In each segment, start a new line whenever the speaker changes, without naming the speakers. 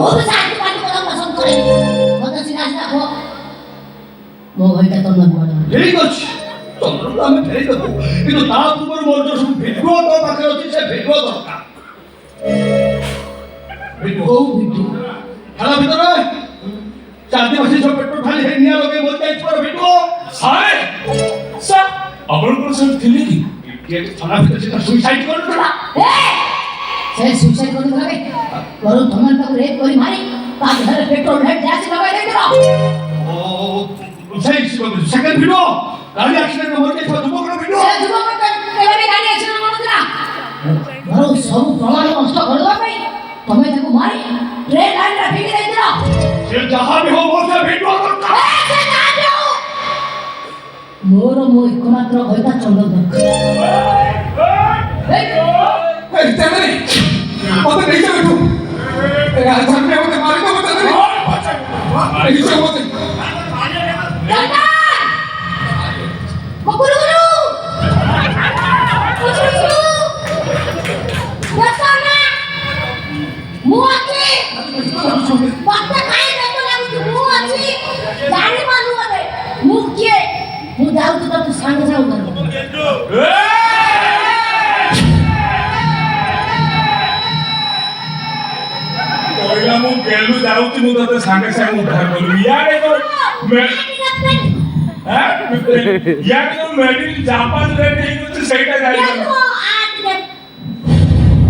ମୁଁ ବି ଶାନ୍ତି ପାଟି କରିବାକୁ ପସନ୍ଦ କରେନି ମୋତେ ସିନା ସିନା କୁହ ମୋ ଭାଇଟା ତ ନବ
ଠିକ ଅଛି ତମକୁ ଆମେ ଫେରିଦେବୁ କିନ୍ତୁ ତା ପୂର୍ବରୁ ମୋର ଯୋଉ ସବୁ ଭିଡ଼ିଓ ତୋ ପାଖରେ ଅଛି ସେ ଭିଡ଼ିଓ ଦରକାର ଭିଡ଼ିଓ ଖେଳ ଭିତରେ ଚାରି ମାସ ସବୁ ପେଟ୍ରୋଲ ଖାଲି ହେଇ ନିଆଁ ଲଗେଇ ମୋର ଯାଇଥିବାର ଭିଡ଼ିଓ
ସାରେ ସାର୍ ଆପଣଙ୍କର ସେମିତି ଥିଲେ କି
କିଏ ଥାନା ଭିତରେ ସିନା ସୁଇସାଇଡ୍ କରିଦେଲା
ସେ ସୁଇସାଇଡ୍ କରିଦେଲା ବେ ବରଂ ତମେ ତାକୁ ରେପ୍ କରି ମାରି ତା ଦେହରେ ପେଟ୍ରୋଲ ଢାଳି ଗ୍ୟାସ୍ ଲଗାଇ ଦେଇଥିଲ
ଓ ସେଇ ସେକେଣ୍ଡ ଭିଡ଼ିଓ ଗାଡ଼ି ଆକ୍ସିଡେଣ୍ଟ ମୋର ଯାଇଥିବା ଯୁବକର ଭିଡ଼ିଓ
ସେ ଯୁବକ କେବେ ବି ଗାଡ଼ି ଆକ୍ସିଡେଣ୍ଟ କରୁଥିଲା ବରଂ ସବୁ ପ୍ରମାଣ ନଷ୍ଟ କରିବା ପାଇଁ ତମେ ତାକୁ ମାରି ଟ୍ରେନ୍ ଲାଇନରେ ଫିଙ୍ଗି ଦେଇଥିଲ
ସେ ଯାହା ବି ହଉ ମୋର ସେ ଭିଡ଼ିଓ ଦରକାର
ମୋର ମୋ ଏକମାତ୍ର ଭଇତା ଚଣ୍ଡ ଦରକାର
ମୋତେ ନେଇଛ ଏଠୁ ସାମନେ ମୋତେ ମାରିଦେବ ତାହେଲେ ନେଇଛ ମୋତେ
ସାଙ୍ଗେ ସାଙ୍ଗେ
କହିଲା ମୁଁ ଗେଲୁ ଯାଉଛି ମୁଁ ତତେ ସାଙ୍ଗେ ସାଙ୍ଗେ ଉଦ୍ଧାର କରିବି ଇଆଡେ ତ ଇଆଡେ ତ ମେଡିସିନ ଜାପାନ ରେଟ୍ ହେଇଯାଉଛି ସେଇଟା ଜାଣିପାରୁନି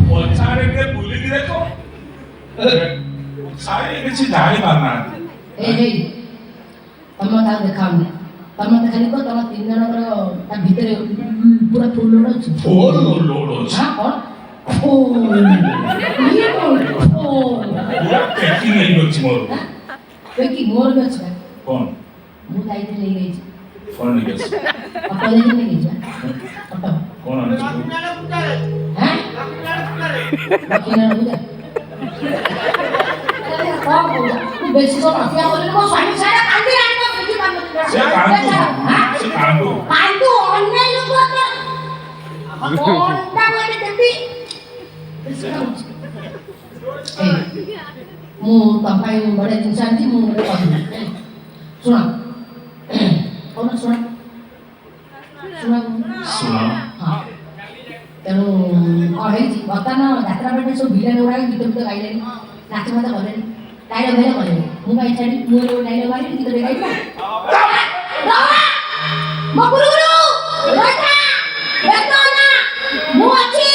ପଛାରେ ଟିକେ ବୁଲିକି ଦେଖ ସାରେ କିଛି ଜାଣିପାରୁନାହାନ୍ତି
ତମ ତାକୁ ଦେଖାଉନି ତମେ ଖାଲି କହ ତମ ତିନି ଜଣଙ୍କର ତା ଭିତରେ ପୁରା ଫୁଲ ଲୋଡ ଅଛି
ଫୁଲ ଲୋଡ ଅଛି
ହଁ କଣ
ପ୍ୟାକିଂ ହେଇଛି ମୋର
କି ମୋର ବି ଅଛି
କଣ
ମୁଁ ଯାଇଥିଲି ନେଇଯାଇଛି
କଣ ନେଇଯାଇଛି
ଅଟୋ ଯାଇକି ନେଇଯାଇଛି ଅଟୋ
କଣ ଆଣିଛୁ
ବେଶୀ ତ ନଥିଲା ବୋଲି ମୋ ସ୍ୱାମୀ ସାରା କାନ୍ଦି ଆଣିବ
ସେ କାନ୍ଦୁ
ଅନ୍ୟ ଲୋକ କଣଟା ବୋଲି ଦେବି ମୁଁ ତମ ପାଇଁ ବଢ଼ିଆ ଜିନିଷ ଆଣିଛି ମୁଁ ଗୋଟେ କହିବି ଶୁଣ କଣ ଶୁଣ
ଶୁଣ
ହଁ ତେଣୁ କ'ଣ ହେଇଛି ବର୍ତ୍ତମାନ ଯାତ୍ରା ବେଳେ ସବୁ ଭିଲେନ୍ ଗୁଡ଼ାକ ଗୀତ ଗୀତ ଗାଇଲେଣି ନାଚ ମାଚ କଲେଣି ଡାଇଲଗ୍ ଭେଲ କଲେଣି ମୁଁ କାହିଁ ଛାଡ଼ି ମୁଁ ଡାଇଲଗ୍ ମାରିବି ଗୀତ ଗାଇବି ମୁଁ ଅଛି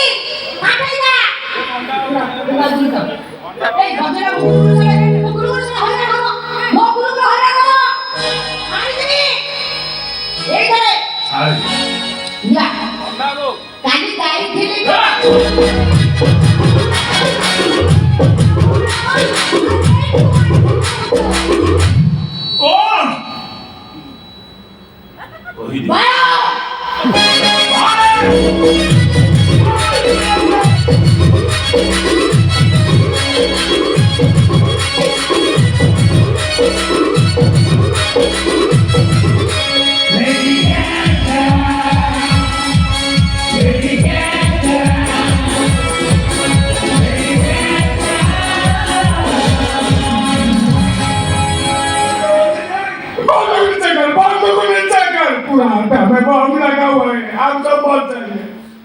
କାଲି ଯାଇଥିଲି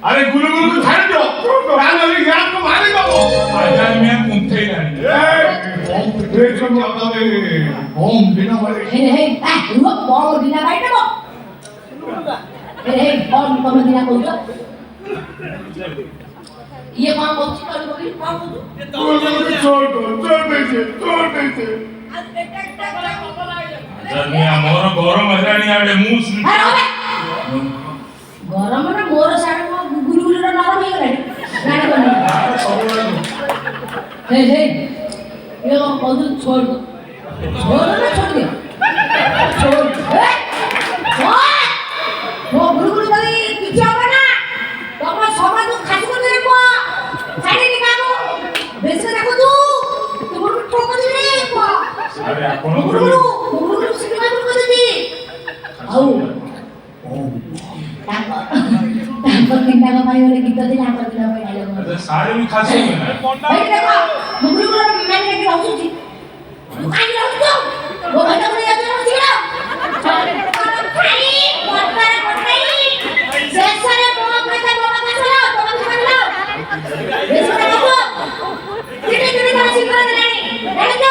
अरे गुरु गुरु को छाड़ दो कान वाली ज्ञान को मारे दो आजाद में कुंठे नहीं
बम बिना मारे
हे रुक बम बिना बाइट दो हे बम कम बिना बोल ये काम बोलती कर बोली काम बोल
छोड़ दीजिए जन्मिया मोर गरम हेरानी आडे मुंह
गरम ना मोर सारे गुरु गुरु नरम हो गलानी गाड़ी बनी हे ये बहुत छोड़ दो छोड़ वो गुरु गुरु वाली किसी होगा ना तो मैं समाज को खास कर दे को साड़ी निकालो बेच रखो तू गुरु ठोक दे को
अरे अपन
गुरु सिनेमा को दे दी आओ तांको तीनटा का भाई वाले गीत दिला कर दिला भाई डायलॉग
सारे भी खास है
भाई देखो गुरु गुरु मैंने के रहउची ବେଶୀ କଥା କହ। ସେଠି ତାର ସିଂହ ଦେଲାଣି ଜାଣିଛ